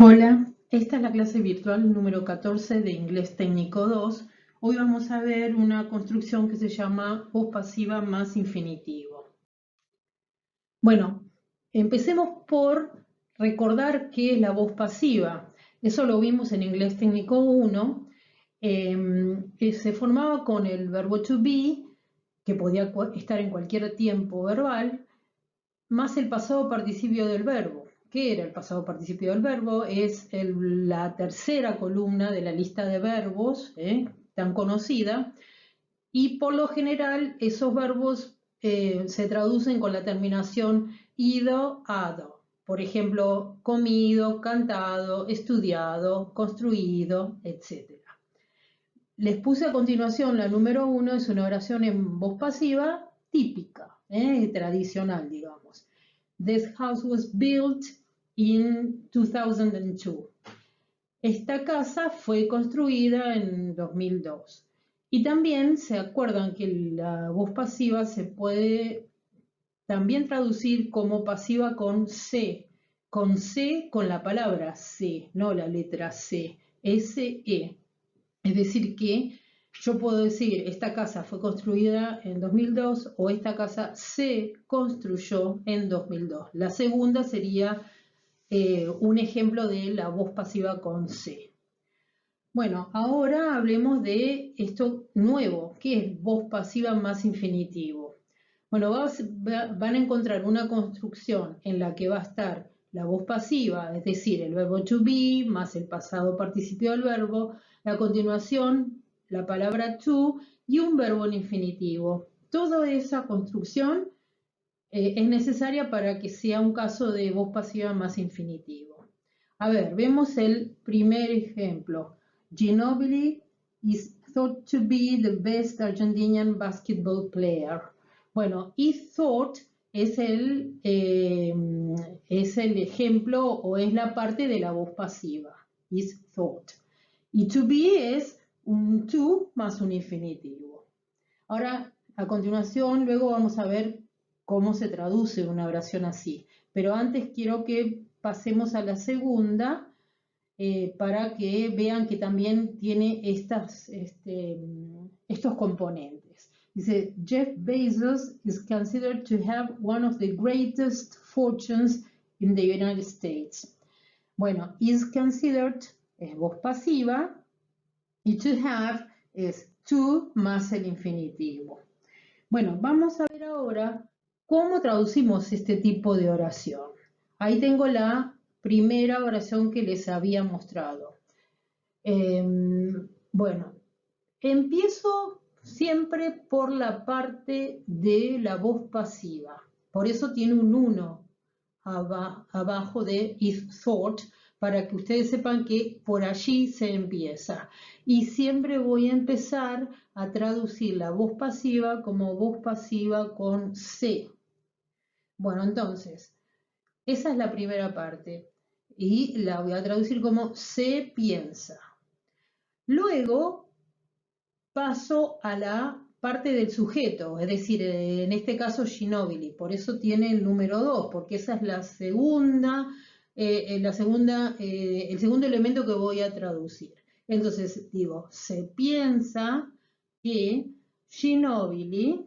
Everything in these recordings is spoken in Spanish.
Hola, esta es la clase virtual número 14 de Inglés Técnico 2. Hoy vamos a ver una construcción que se llama voz pasiva más infinitivo. Bueno, empecemos por recordar qué es la voz pasiva. Eso lo vimos en Inglés Técnico 1, que se formaba con el verbo to be, que podía estar en cualquier tiempo verbal, más el pasado participio del verbo. ¿Qué era el pasado participio del verbo? Es la tercera columna de la lista de verbos, tan conocida, y por lo general esos verbos se traducen con la terminación ido, ado. Por ejemplo, comido, cantado, estudiado, construido, etc. Les puse a continuación la número 1, es una oración en voz pasiva típica, tradicional, digamos. This house was built in 2002. Esta casa fue construida en 2002. Y también se acuerdan que la voz pasiva se puede también traducir como pasiva con con la palabra C, no la letra C, S-E. Es decir que yo puedo decir, esta casa fue construida en 2002 o esta casa se construyó en 2002. La segunda sería un ejemplo de la voz pasiva con C. Bueno, ahora hablemos de esto nuevo, que es voz pasiva más infinitivo. Bueno, van a encontrar una construcción en la que va a estar la voz pasiva, es decir, el verbo to be más el pasado participio del verbo, a continuación la palabra to y un verbo en infinitivo. Toda esa construcción es necesaria para que sea un caso de voz pasiva más infinitivo. A ver, vemos el primer ejemplo. Ginóbili is thought to be the best Argentinian basketball player. Bueno, is thought es el ejemplo o es la parte de la voz pasiva. Is thought. Y to be es un to más un infinitivo. Ahora, a continuación, luego vamos a ver cómo se traduce una oración así. Pero antes quiero que pasemos a la segunda para que vean que también tiene estos componentes. Dice, Jeff Bezos is considered to have one of the greatest fortunes in the United States. Bueno, is considered es voz pasiva y to have es to más el infinitivo. Bueno, vamos a ver ahora cómo traducimos este tipo de oración. Ahí tengo la primera oración que les había mostrado. Bueno, empiezo siempre por la parte de la voz pasiva. Por eso tiene un 1 abajo de if thought, para que ustedes sepan que por allí se empieza. Y siempre voy a empezar a traducir la voz pasiva como voz pasiva con C. Bueno, entonces, esa es la primera parte. Y la voy a traducir como se piensa. Luego paso a la parte del sujeto, es decir, en este caso Ginóbili, por eso tiene el número 2, porque esa es el segundo elemento que voy a traducir. Entonces digo, se piensa que Ginóbili,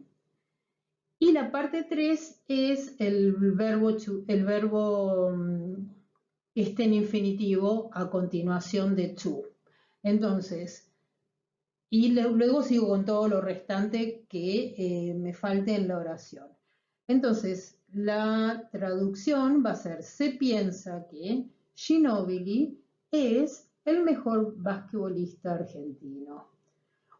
y la parte 3 es el verbo en infinitivo a continuación de to. Entonces, y luego sigo con todo lo restante que me falte en la oración. Entonces, la traducción va a ser, se piensa que Ginóbili es el mejor basquetbolista argentino.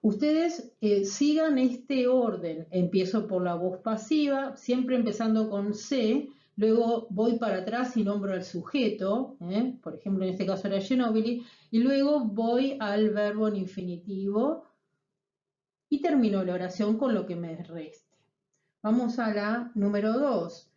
Ustedes sigan este orden. Empiezo por la voz pasiva, siempre empezando con C, luego voy para atrás y nombro al sujeto, por ejemplo en este caso era Ginóbili, y luego voy al verbo en infinitivo y termino la oración con lo que me reste. Vamos a la número 2.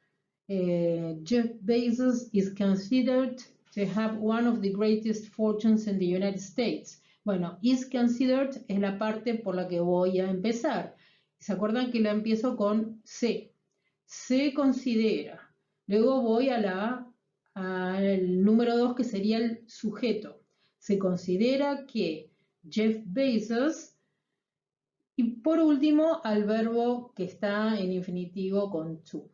Jeff Bezos is considered to have one of the greatest fortunes in the United States. Bueno, is considered es la parte por la que voy a empezar. ¿Se acuerdan que la empiezo con C? Se considera. Luego voy al número 2 que sería el sujeto. Se considera que Jeff Bezos, y por último al verbo que está en infinitivo con to.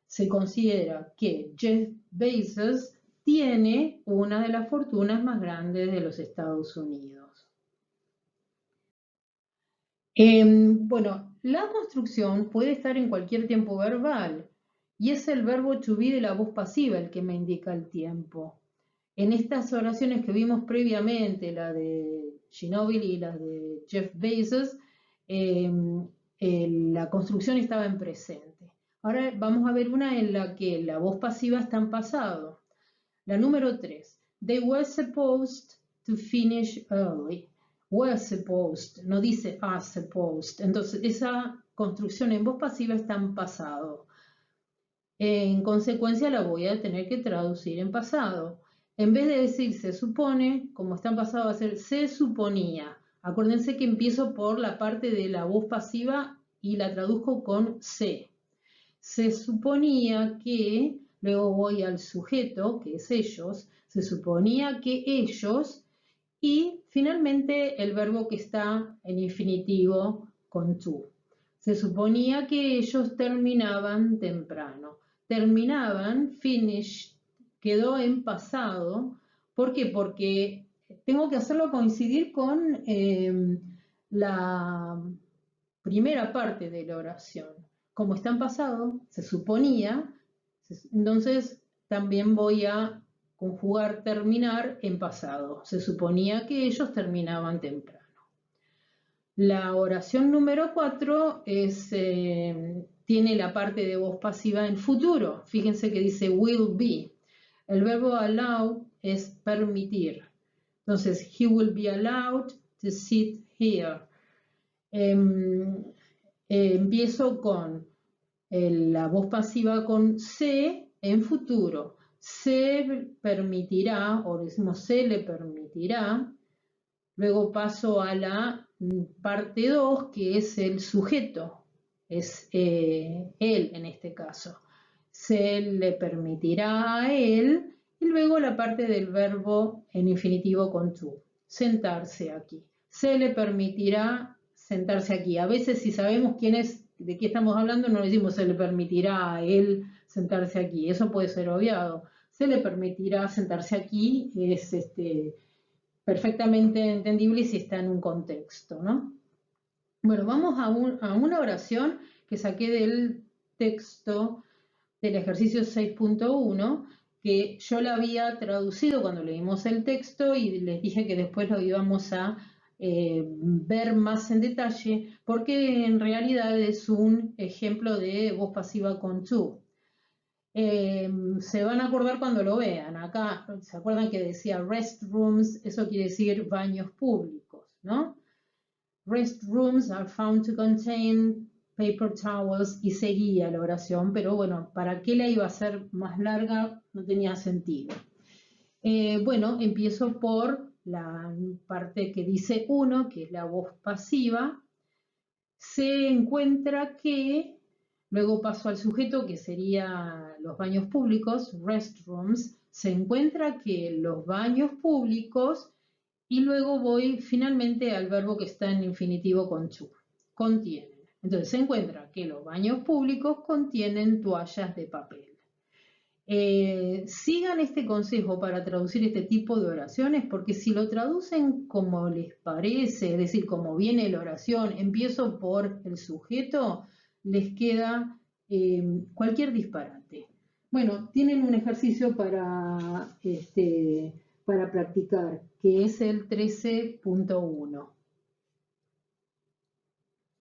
Se considera que Jeff Bezos tiene una de las fortunas más grandes de los Estados Unidos. Bueno, la construcción puede estar en cualquier tiempo verbal y es el verbo to be de la voz pasiva el que me indica el tiempo. En estas oraciones que vimos previamente, la de Ginóbili y la de Jeff Bezos, la construcción estaba en presente. Ahora vamos a ver una en la que la voz pasiva está en pasado. La número 3. They were supposed to finish early. Were supposed, no dice are supposed. Entonces esa construcción en voz pasiva está en pasado. En consecuencia la voy a tener que traducir en pasado. En vez de decir se supone, como está en pasado va a ser se suponía. Acuérdense que empiezo por la parte de la voz pasiva y la traduzco con se. Se suponía que, luego voy al sujeto, que es ellos, se suponía que ellos, y finalmente el verbo que está en infinitivo con to. Se suponía que ellos terminaban temprano. Terminaban, finished, quedó en pasado. ¿Por qué? Porque tengo que hacerlo coincidir con la primera parte de la oración. Como está en pasado, se suponía, entonces también voy a conjugar terminar en pasado. Se suponía que ellos terminaban temprano. La oración número 4 tiene la parte de voz pasiva en futuro. Fíjense que dice will be. El verbo allow es permitir. Entonces, he will be allowed to sit here. Empiezo con la voz pasiva con se en futuro. Se permitirá, o decimos se le permitirá. Luego paso a la parte 2, que es el sujeto. Es él en este caso. Se le permitirá a él. Y luego la parte del verbo en infinitivo con to. Sentarse aquí. Se le permitirá sentarse aquí. A veces si sabemos quién es, de qué estamos hablando, no decimos se le permitirá a él sentarse aquí. Eso puede ser obviado. Se le permitirá sentarse aquí es perfectamente entendible si está en un contexto, ¿no? Bueno, vamos a una oración que saqué del texto del ejercicio 6.1, que yo la había traducido cuando leímos el texto y les dije que después lo íbamos a ver más en detalle, porque en realidad es un ejemplo de voz pasiva con to. Se van a acordar cuando lo vean. Acá, ¿se acuerdan que decía restrooms? Eso quiere decir baños públicos, ¿no? Restrooms are found to contain paper towels, y seguía la oración, pero bueno, ¿para qué la iba a hacer más larga? No tenía sentido. Bueno, empiezo por la parte que dice uno, que es la voz pasiva. Se encuentra que, luego paso al sujeto, que sería los baños públicos, restrooms. Se encuentra que los baños públicos, y luego voy finalmente al verbo que está en infinitivo con to, contienen. Entonces se encuentra que los baños públicos contienen toallas de papel. Sigan este consejo para traducir este tipo de oraciones, porque si lo traducen como les parece, es decir, como viene la oración, empiezo por el sujeto, les queda cualquier disparate. Bueno, tienen un ejercicio para practicar, que es el 13.1.